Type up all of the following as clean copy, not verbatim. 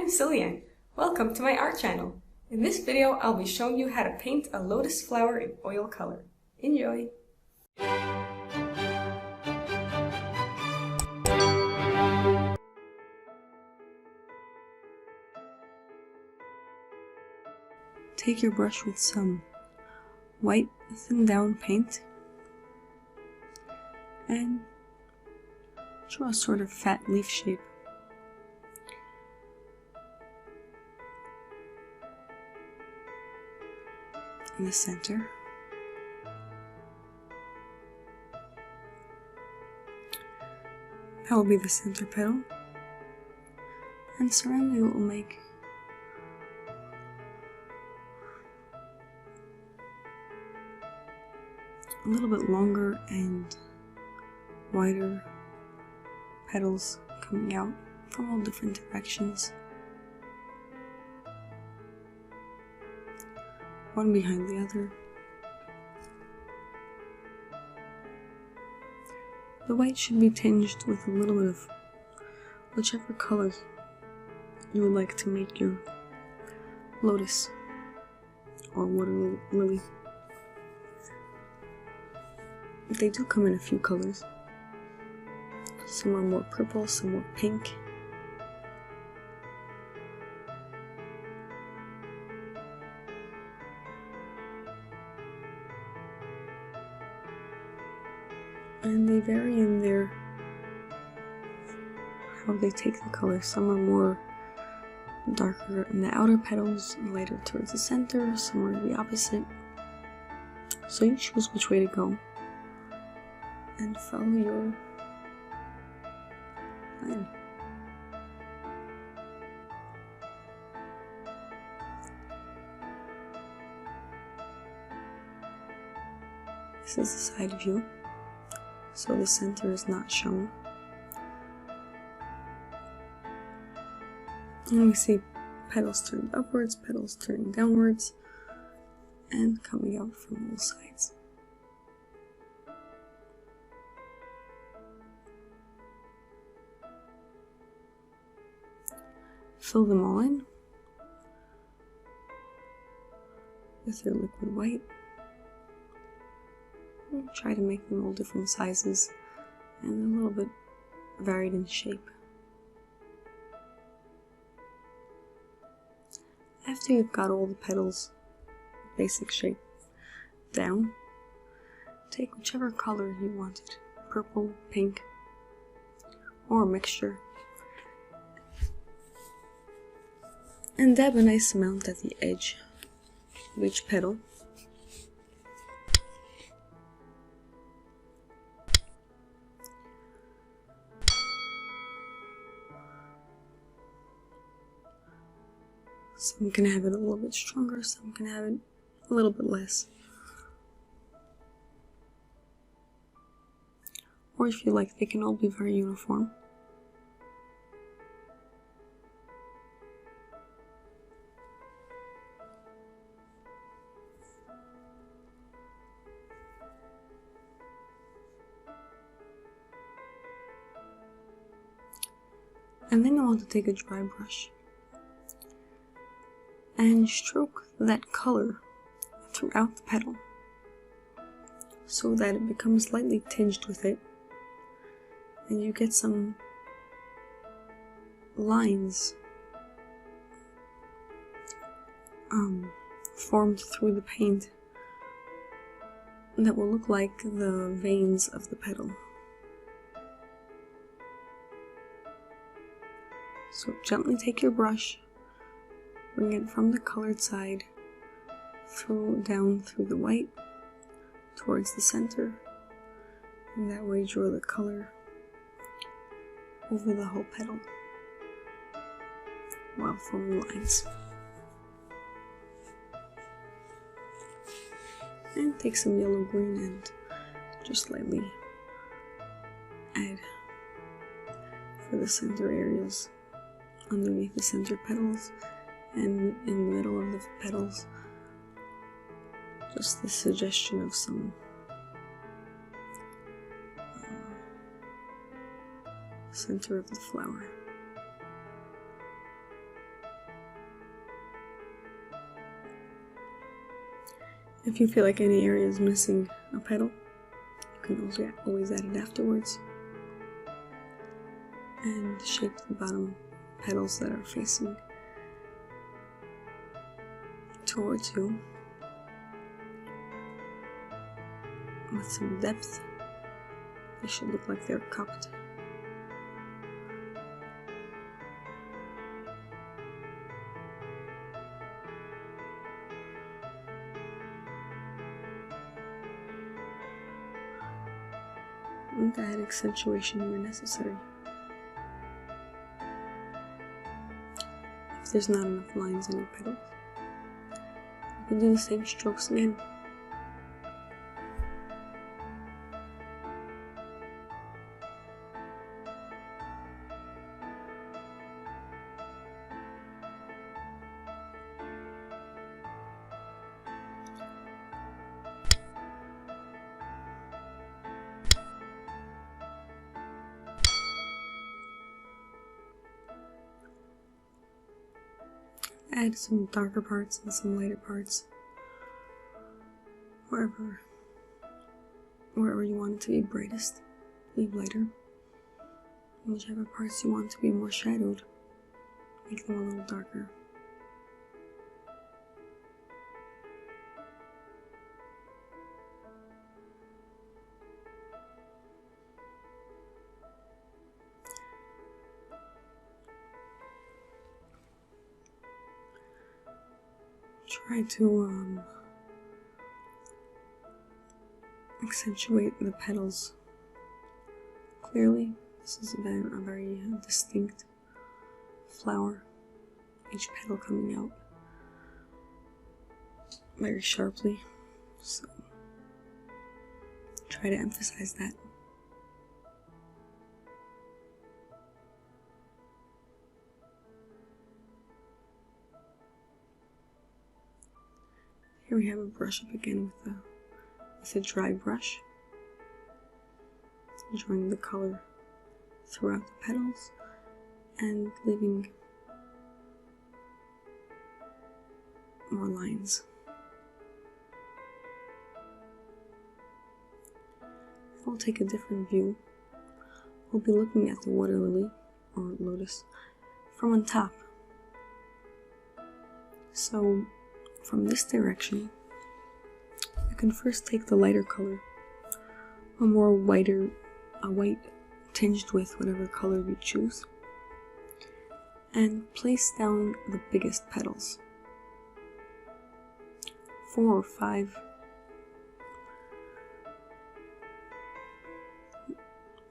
I'm Cillian. Welcome to my art channel. In this video, I'll be showing you how to paint a lotus flower in oil color. Enjoy! Take your brush with some white thinned down paint and draw a sort of fat leaf shape. In the center. That will be the center petal, and surrounding it will make a little bit longer and wider petals coming out from all different directions, one behind the other. The white should be tinged with a little bit of whichever color you would like to make your lotus or water lily. They do come in a few colors. Some are more purple, some more pink. And they vary in their how they take the color. Some are more darker in the outer petals, lighter towards the center, some are the opposite. So you choose which way to go and follow your plan. This is the side view, so the center is not shown. And we see petals turned upwards, petals turning downwards, and coming out from all sides. Fill them all in with your liquid white. And try to make them all different sizes and a little bit varied in shape. After you've got all the petals basic shape down, take whichever color you wanted, purple, pink, or a mixture, and dab a nice amount at the edge of each petal. Some can have it a little bit stronger, some can have it a little bit less. Or if you like, they can all be very uniform. And then you want to take a dry brush and stroke that color throughout the petal so that it becomes lightly tinged with it, and you get some lines formed through the paint that will look like the veins of the petal. So gently take your brush, bring it from the colored side down through the white towards the center, and that way draw the color over the whole petal while forming lines. And take some yellow green and just lightly add for the center areas underneath the center petals and in the middle of the petals, just the suggestion of some center of the flower. If you feel like any area is missing a petal, you can also always add it afterwards. And shape the bottom petals that are facing towards you with some depth. They should look like they're cupped. And add accentuation where necessary. If there's not enough lines in your petals, you can do the same strokes again. Add some darker parts and some lighter parts, wherever you want it to be brightest, leave lighter. And whichever parts you want to be more shadowed, make them a little darker. Try to accentuate the petals clearly. This is a very distinct flower, each petal coming out very sharply, so try to emphasize that. Here we have a brush up again with a dry brush, drawing the color throughout the petals and leaving more lines. We'll take a different view. We'll be looking at the water lily, or lotus, from on top. So from this direction, you can first take the lighter color, a white tinged with whatever color you choose, and place down the biggest petals, 4 or 5,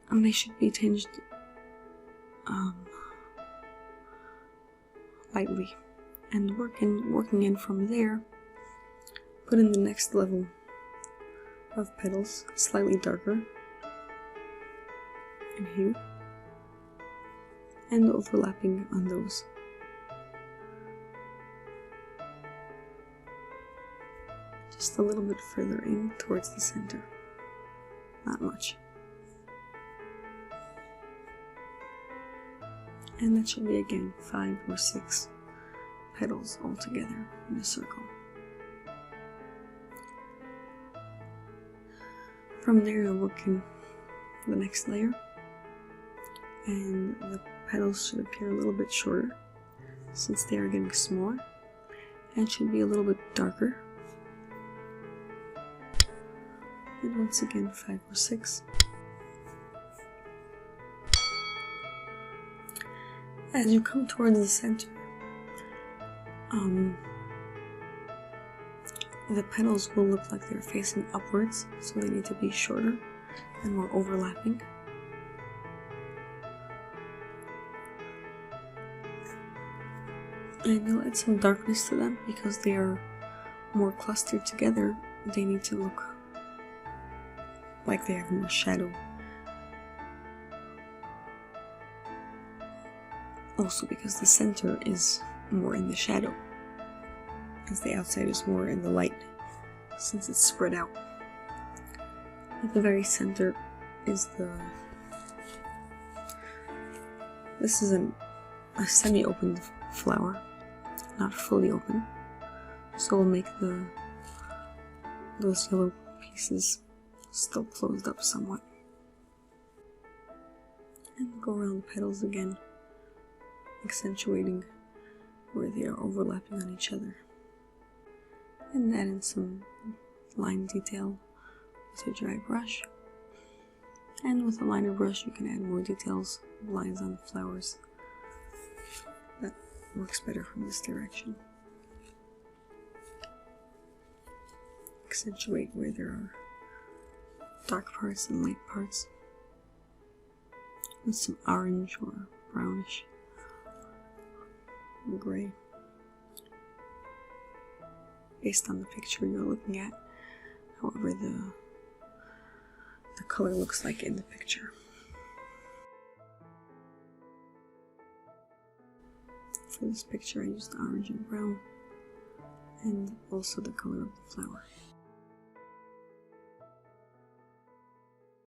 and they should be tinged lightly. And working in from there, put in the next level of petals, slightly darker in hue, and overlapping on those. Just a little bit further in towards the center, not much. And that should be again 5 or 6 petals all together in a circle. From there, you'll work in the next layer, and the petals should appear a little bit shorter since they are getting smaller, and should be a little bit darker. And once again, 5 or 6. As you come towards the center, the petals will look like they're facing upwards, so they need to be shorter and more overlapping. And you'll add some darkness to them because they are more clustered together. They need to look like they have more shadow. Also because the center is more in the shadow, as the outside is more in the light, since it's spread out. At the very center is this is a semi-opened flower, not fully open, so we'll make the those yellow pieces still closed up somewhat. And go around the petals again, accentuating where they are overlapping on each other. And add in some line detail with a dry brush. And with a liner brush you can add more details, lines on the flowers. That works better from this direction. Accentuate where there are dark parts and light parts with some orange or brownish or gray, based on the picture you're looking at, however the color looks like in the picture. For this picture I used orange and brown, and also the color of the flower.